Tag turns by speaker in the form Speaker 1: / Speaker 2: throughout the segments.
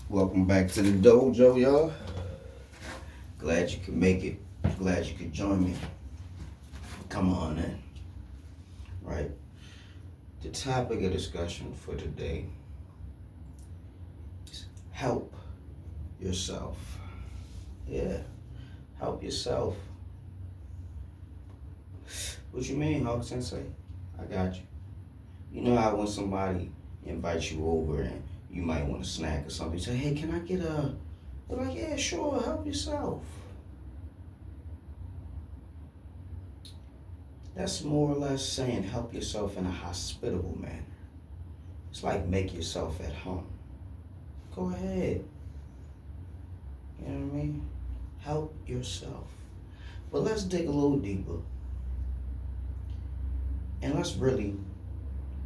Speaker 1: Welcome back to the dojo, y'all. Glad you could make it. Glad you could join me. Come on in. Right? The topic of discussion for today is help yourself. Yeah, help yourself. What you mean, Hawk Sensei? I got you. You know how when somebody invites you over and you might want a snack or something, you say, hey, can I get a... They're like, yeah, sure, help yourself. That's more or less saying help yourself in a hospitable manner. It's like make yourself at home. Go ahead. You know what I mean? Help yourself. But let's dig a little deeper. And let's really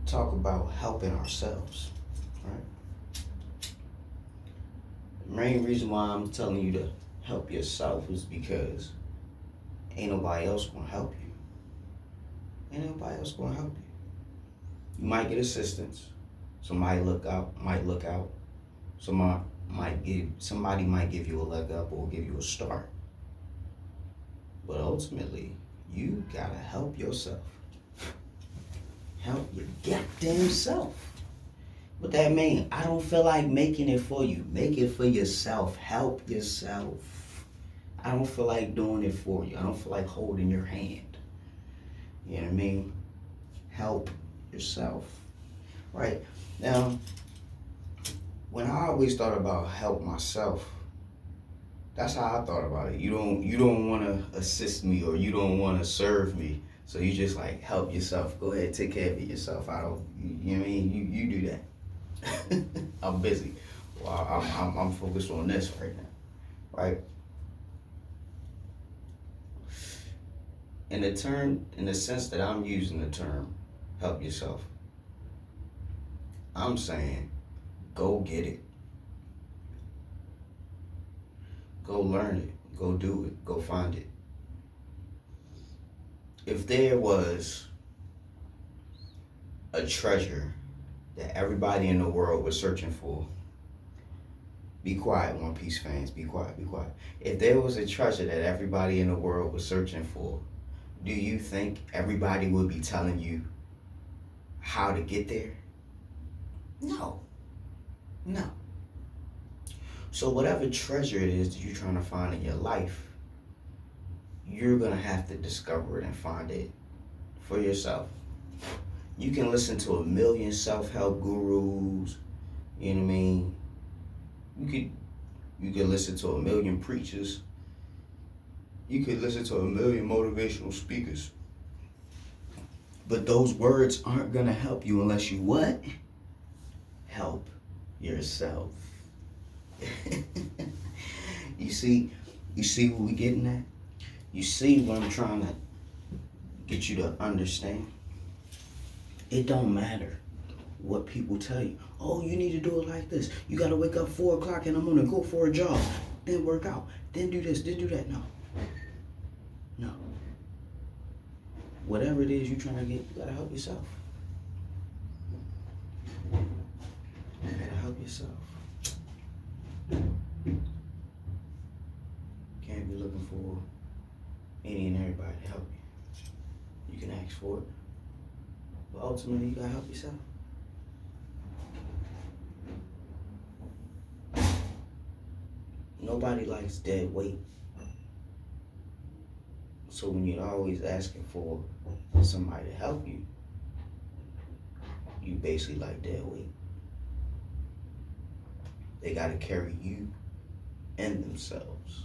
Speaker 1: talk about helping ourselves, right? The main reason why I'm telling you to help yourself is because ain't nobody else gonna help you. Ain't nobody else gonna help you. You might get assistance. Somebody might look out. Somebody might give you a leg up or give you a start. But ultimately, you gotta help yourself. Help your goddamn self. What that mean? I don't feel like making it for you. Make it for yourself. Help yourself. I don't feel like doing it for you. I don't feel like holding your hand. You know what I mean? Help yourself. Right? Now, when I always thought about help myself, that's how I thought about it. You don't want to assist me or you don't want to serve me. So you just like help yourself. Go ahead, take care of it yourself. I don't, you know what I mean? You do that. I'm busy. Well, I'm focused on this right now, right? In the sense that I'm using the term, help yourself. I'm saying, go get it. Go learn it. Go do it. Go find it. If there was a treasure that everybody in the world was searching for, be quiet, One Piece fans, be quiet, be quiet. If there was a treasure that everybody in the world was searching for, do you think everybody would be telling you how to get there? No. No. So whatever treasure it is that you're trying to find in your life, you're going to have to discover it and find it for yourself. You can listen to a million self-help gurus, you know what I mean? You could listen to a million preachers. You could listen to a million motivational speakers. But those words aren't going to help you unless you what? Help yourself. You see what we getting at? You see what I'm trying to get you to understand? It don't matter what people tell you. Oh, you need to do it like this. You got to wake up 4 o'clock in the morning, go for a jog, then work out, then do this, then do that. No. No. Whatever it is you're trying to get, you got to help yourself. You got to help yourself. Can't be looking for any and everybody to help you. You can ask for it, but ultimately you gotta help yourself. Nobody likes dead weight. So when you're always asking for somebody to help you, you basically like dead weight. They gotta carry you and themselves.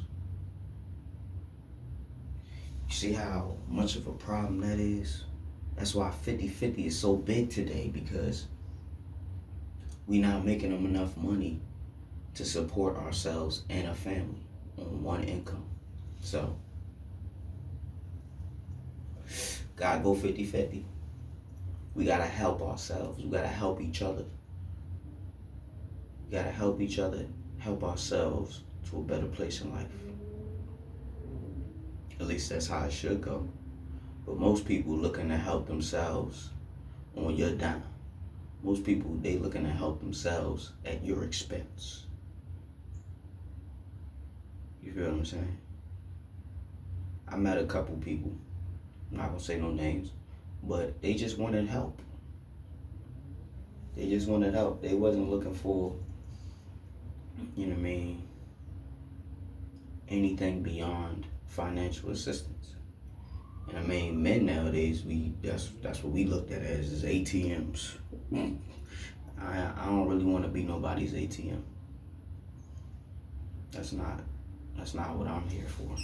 Speaker 1: You see how much of a problem that is? That's why 50-50 is so big today, because we're not making them enough money to support ourselves and a family on one income. So, gotta go 50-50. We gotta help ourselves. We gotta help each other. We gotta help each other, help ourselves to a better place in life. At least that's how it should go. But most people looking to help themselves on your dime. Most people, they looking to help themselves at your expense. You feel what I'm saying? I met a couple people, I'm not gonna say no names, but they just wanted help. They just wanted help. They wasn't looking for, you know what I mean, anything beyond financial assistance. And I mean, men nowadays, that's what we looked at as ATMs. I don't really want to be nobody's ATM. That's not what I'm here for.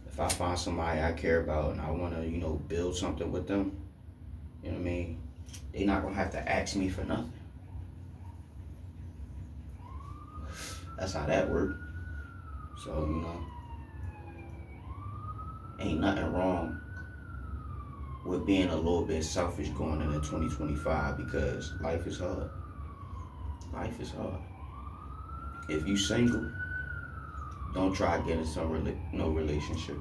Speaker 1: If I find somebody I care about and I want to, build something with them, you know what I mean, they not gonna have to ask me for nothing. That's how that works. So, ain't nothing wrong with being a little bit selfish going into 2025 because life is hard. Life is hard. If you single, don't try to get into no relationship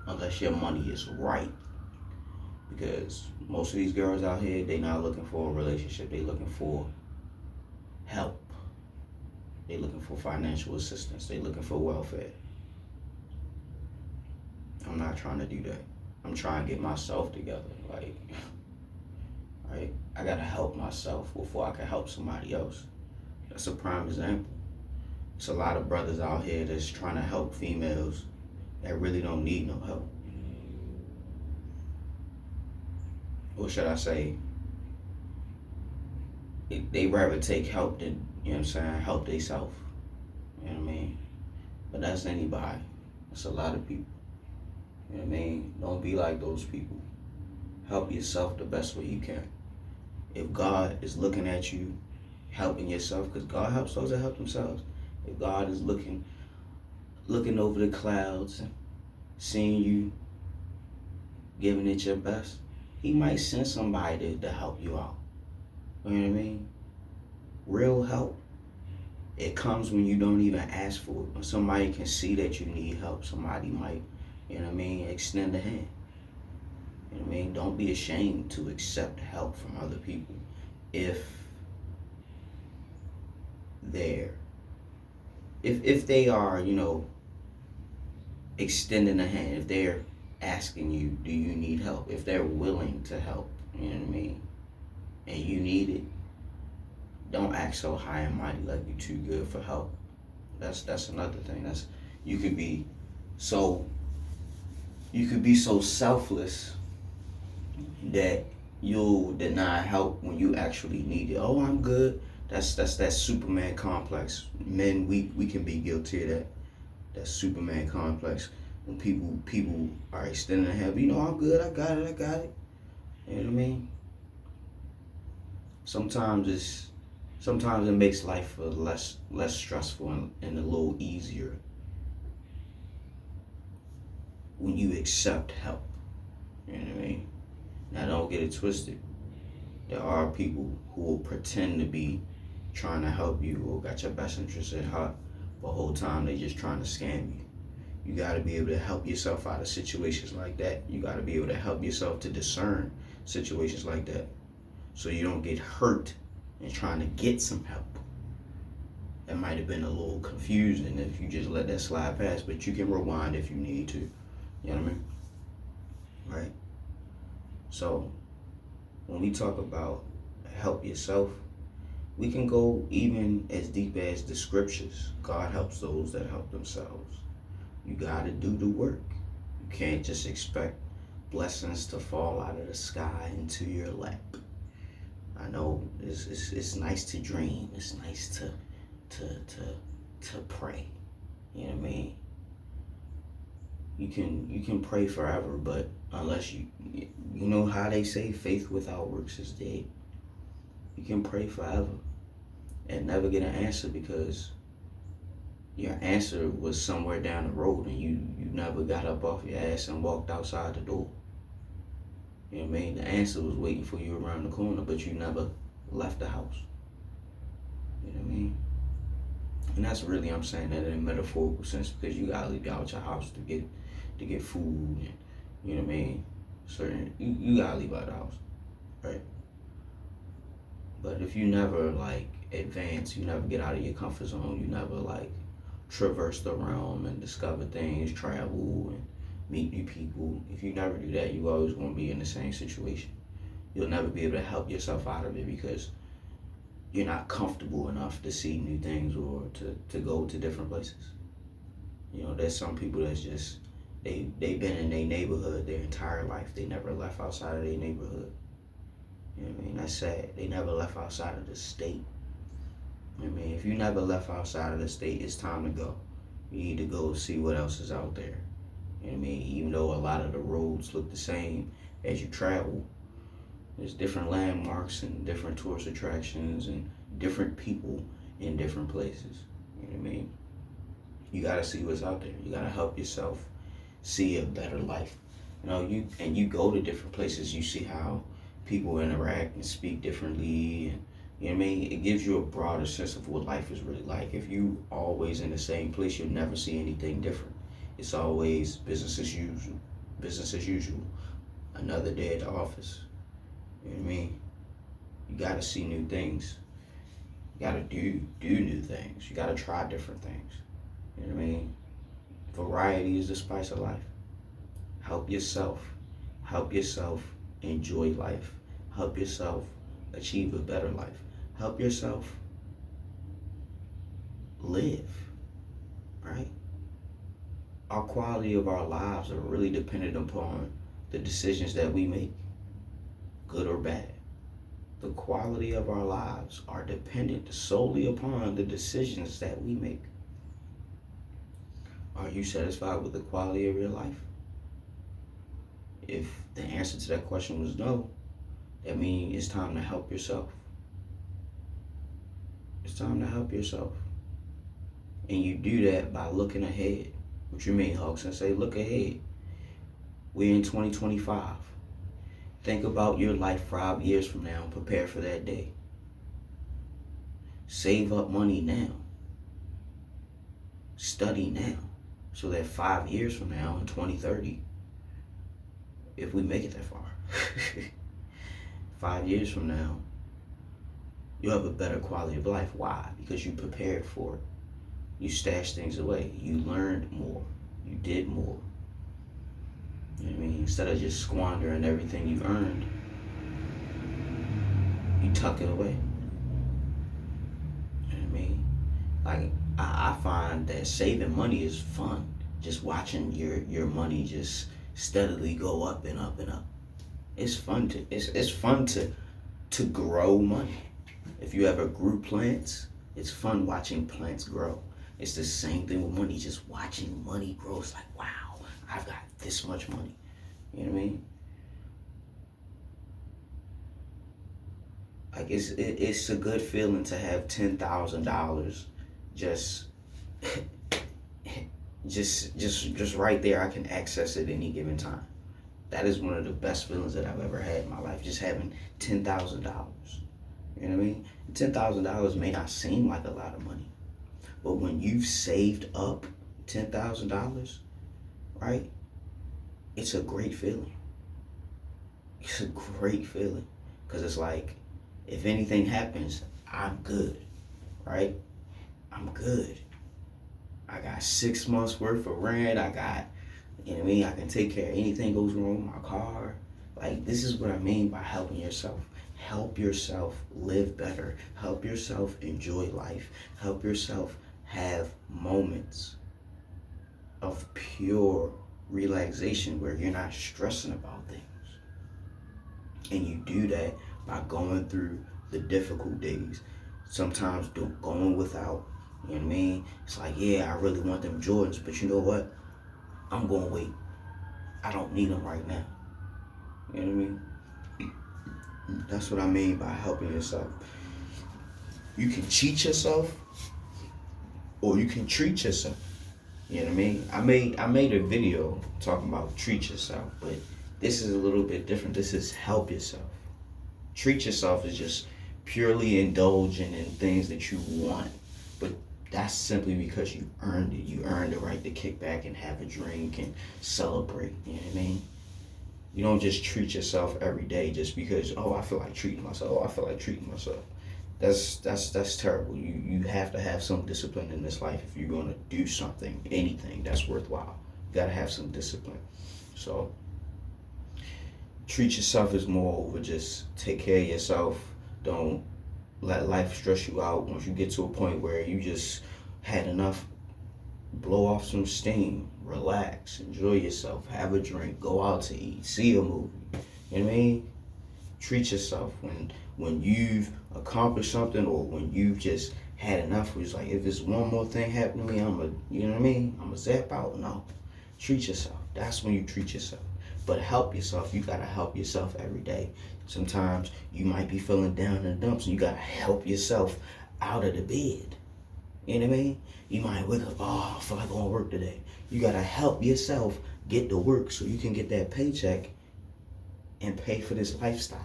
Speaker 1: unless your money is right. Because most of these girls out here, they not looking for a relationship. They looking for help. They looking for financial assistance. They looking for welfare. I'm not trying to do that. I'm trying to get myself together. Right? I gotta help myself before I can help somebody else. That's a prime example. It's a lot of brothers out here that's trying to help females that really don't need no help. Or should I say, they rather take help than, help themselves. You know what I mean? But that's anybody. That's a lot of people. You know what I mean? Don't be like those people. Help yourself the best way you can. If God is looking at you, helping yourself, because God helps those that help themselves. If God is looking over the clouds and seeing you giving it your best, He might send somebody to help you out. You know what I mean? Real help, it comes when you don't even ask for it. When somebody can see that you need help, somebody might, extend a hand. You know what I mean? Don't be ashamed to accept help from other people if they are, extending a hand, if they're asking you, do you need help? If they're willing to help, you know what I mean? And you need it, don't act so high and mighty like you're too good for help. That's another thing. You could be so selfless that you'll deny help when you actually need it. Oh, I'm good. That's that Superman complex. Men, we can be guilty of that. That Superman complex. When people are extending help, I'm good, I got it. You know what I mean? Sometimes it makes life less stressful and a little easier when you accept help. You know what I mean? Now don't get it twisted. There are people who will pretend to be trying to help you or got your best interest at heart, but the whole time they just trying to scam you. You gotta be able to help yourself out of situations like that. You gotta be able to help yourself to discern situations like that, so you don't get hurt in trying to get some help. That might have been a little confusing if you just let that slide past, but you can rewind if you need to. You know what I mean? Right? So, when we talk about help yourself, we can go even as deep as the scriptures. God helps those that help themselves. You gotta do the work. You can't just expect blessings to fall out of the sky into your lap. I know it's nice to dream. It's nice to pray. You know what I mean? You can pray forever, but unless you know how they say faith without works is dead. You can pray forever and never get an answer because your answer was somewhere down the road and you never got up off your ass and walked outside the door. You know what I mean? The answer was waiting for you around the corner, but you never left the house. You know what I mean? And that's really, I'm saying that in a metaphorical sense, because you gotta leave out your house to get food and, you know what I mean? You gotta leave out the house, right? But if you never advance, you never get out of your comfort zone, you never traverse the realm and discover things, travel and meet new people. If you never do that, you always going to be in the same situation. You'll never be able to help yourself out of it because you're not comfortable enough to see new things or to go to different places. You know, there's some people that's just, they've been in their neighborhood their entire life. They never left outside of their neighborhood. You know what I mean? That's sad. They never left outside of the state. I mean, if you never left outside of the state, it's time to go. You need to go see what else is out there. You know what I mean? Even though a lot of the roads look the same as you travel, there's different landmarks and different tourist attractions and different people in different places. You know what I mean? You gotta see what's out there. You gotta help yourself see a better life. You know, you go to different places, you see how people interact and speak differently, and you know what I mean? It gives you a broader sense of what life is really like. If you always in the same place, you'll never see anything different. It's always business as usual. Business as usual. Another day at the office. You know what I mean? You gotta see new things. You gotta do new things. You gotta try different things. You know what I mean? Variety is the spice of life. Help yourself. Help yourself enjoy life. Help yourself achieve a better life. Help yourself live, right? Our quality of our lives are really dependent upon the decisions that we make, good or bad. The quality of our lives are dependent solely upon the decisions that we make. Are you satisfied with the quality of your life? If the answer to that question was no, that means it's time to help yourself. It's time to help yourself. And you do that by looking ahead. What you mean, Sensei? Look ahead. We're in 2025. Think about your life 5 years from now and prepare for that day. Save up money now. Study now. So that 5 years from now in 2030, if we make it that far, 5 years from now, you'll have a better quality of life. Why? Because you prepared for it. You stashed things away. You learned more. You did more. You know what I mean? Instead of just squandering everything you earned, you tuck it away. You know what I mean? Like, I find that saving money is fun. Just watching your money just steadily go up and up and up. It's fun to grow money. If you ever grew plants, it's fun watching plants grow. It's the same thing with money, just watching money grow. It's like, wow, I've got this much money. You know what I mean? Like, it's a good feeling to have $10,000 just right there. I can access it any given time. That is one of the best feelings that I've ever had in my life, just having $10,000. You know what I mean? $10,000 may not seem like a lot of money, but when you've saved up $10,000, right? It's a great feeling. It's a great feeling because it's like, if anything happens, I'm good, right? I'm good. I got 6 months worth of rent. I got, you know what I mean? I can take care of anything goes wrong with my car. Like, this is what I mean by helping yourself. Help yourself live better. Help yourself enjoy life. Help yourself have moments of pure relaxation where you're not stressing about things. And you do that by going through the difficult days. Sometimes going without. You know what I mean? It's like, yeah, I really want them Jordans, but you know what? I'm going to wait. I don't need them right now. You know what I mean? That's what I mean by helping yourself. You can cheat yourself or you can treat yourself. You know what I mean? I made a video talking about treat yourself, but this is a little bit different. This is help yourself. Treat yourself is just purely indulging in things that you want, but that's simply because you earned it. You earned the right to kick back and have a drink and celebrate. You know what I mean? You don't just treat yourself every day just because, oh, I feel like treating myself. Oh, I feel like treating myself. That's terrible. You have to have some discipline in this life if you're gonna do something, anything that's worthwhile. You gotta have some discipline. So treat yourself as more over just take care of yourself. Don't let life stress you out. Once you get to a point where you just had enough, blow off some steam, relax, enjoy yourself, have a drink, go out to eat, see a movie. You know what I mean? Treat yourself when you've accomplished something, or when you've just had enough. It's like, if it's one more thing happening to me, you know what I mean? I'm a zap out. No, treat yourself. That's when you treat yourself. But help yourself. You gotta help yourself every day. Sometimes you might be feeling down in the dumps, and you gotta help yourself out of the bed. You know what I mean? You might wake up, oh, I feel like going to work today. You gotta help yourself get to work so you can get that paycheck and pay for this lifestyle.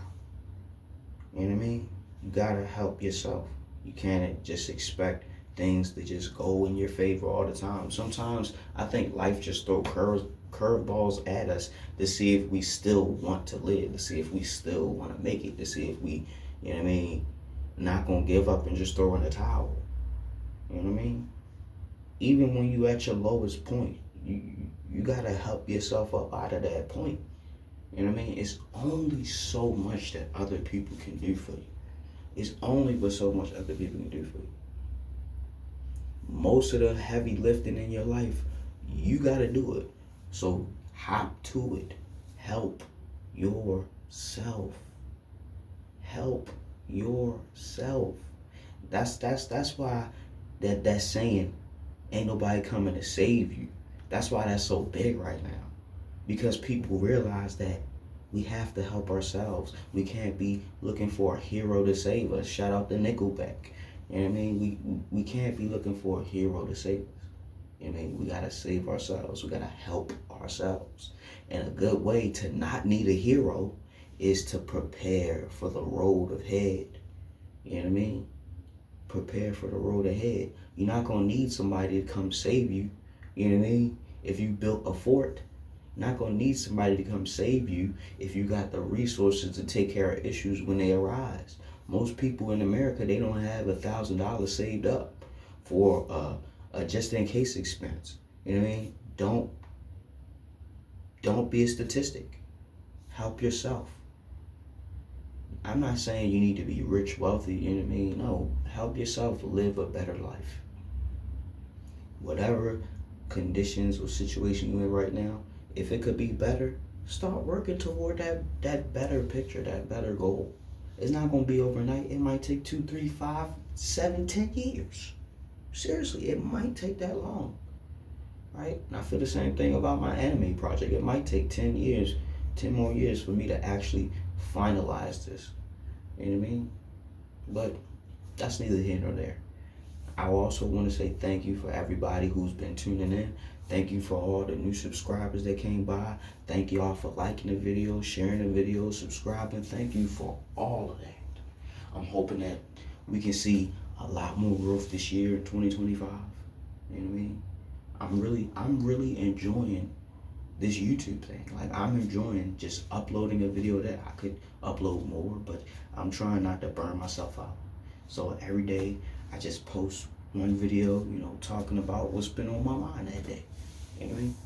Speaker 1: You know what I mean? You gotta help yourself. You can't just expect things to just go in your favor all the time. Sometimes I think life just throws curveballs at us to see if we still want to live, to see if we still want to make it, to see if we, you know what I mean, not gonna give up and just throw in the towel. You know what I mean? Even when you at your lowest point, you gotta help yourself up out of that point. You know what I mean? It's only so much that other people can do for you. It's only but so much other people can do for you. Most of the heavy lifting in your life, you gotta do it. So hop to it. Help yourself. Help yourself. That's why that saying, ain't nobody coming to save you. That's why that's so big right now. Because people realize that we have to help ourselves. We can't be looking for a hero to save us. Shout out to Nickelback. You know what I mean? We can't be looking for a hero to save us. You know what I mean? We gotta save ourselves. We gotta help ourselves. And a good way to not need a hero is to prepare for the road ahead. You know what I mean? Prepare for the road ahead. You're not gonna need somebody to come save you. You know what I mean? If you built a fort, you're not gonna need somebody to come save you if you got the resources to take care of issues when they arise. Most people in America, they don't have $1,000 saved up for a just in case expense. You know what I mean? Don't be a statistic. Help yourself. I'm not saying you need to be rich, wealthy, you know what I mean? No, help yourself live a better life. Whatever conditions or situation you're in right now, if it could be better, start working toward that better picture, that better goal. It's not going to be overnight. It might take 2, 3, 5, 7, 10 years. Seriously, it might take that long, right? And I feel the same thing about my anime project. It might take 10 years, 10 more years for me to actually finalize this. You know what I mean? But that's neither here nor there. I also want to say thank you for everybody who's been tuning in. Thank you for all the new subscribers that came by. Thank you all for liking the video, sharing the video, subscribing. Thank you for all of that. I'm hoping that we can see a lot more growth this year in 2025. You know what I mean? I'm really enjoying this YouTube thing. Like, I'm enjoying just uploading a video that I could upload more, but I'm trying not to burn myself out. So every day I just post one video, you know, talking about what's been on my mind that day. You know what I mean?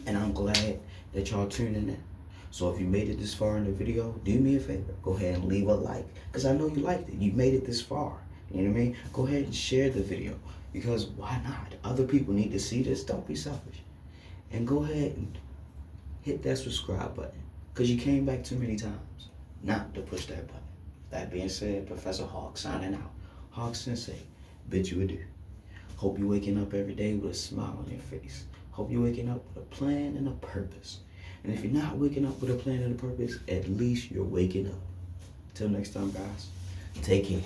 Speaker 1: And I'm glad that y'all tuning in. So if you made it this far in the video, do me a favor. Go ahead and leave a like, because I know you liked it. You made it this far. You know what I mean? Go ahead and share the video, because why not? Other people need to see this. Don't be selfish. And go ahead and hit that subscribe button, because you came back too many times not to push that button. That being said, Professor Hawk signing out. Hawk Sensei, bid you adieu. Hope you're waking up every day with a smile on your face. Hope you're waking up with a plan and a purpose. And if you're not waking up with a plan and a purpose, at least you're waking up. Till next time, guys, take care.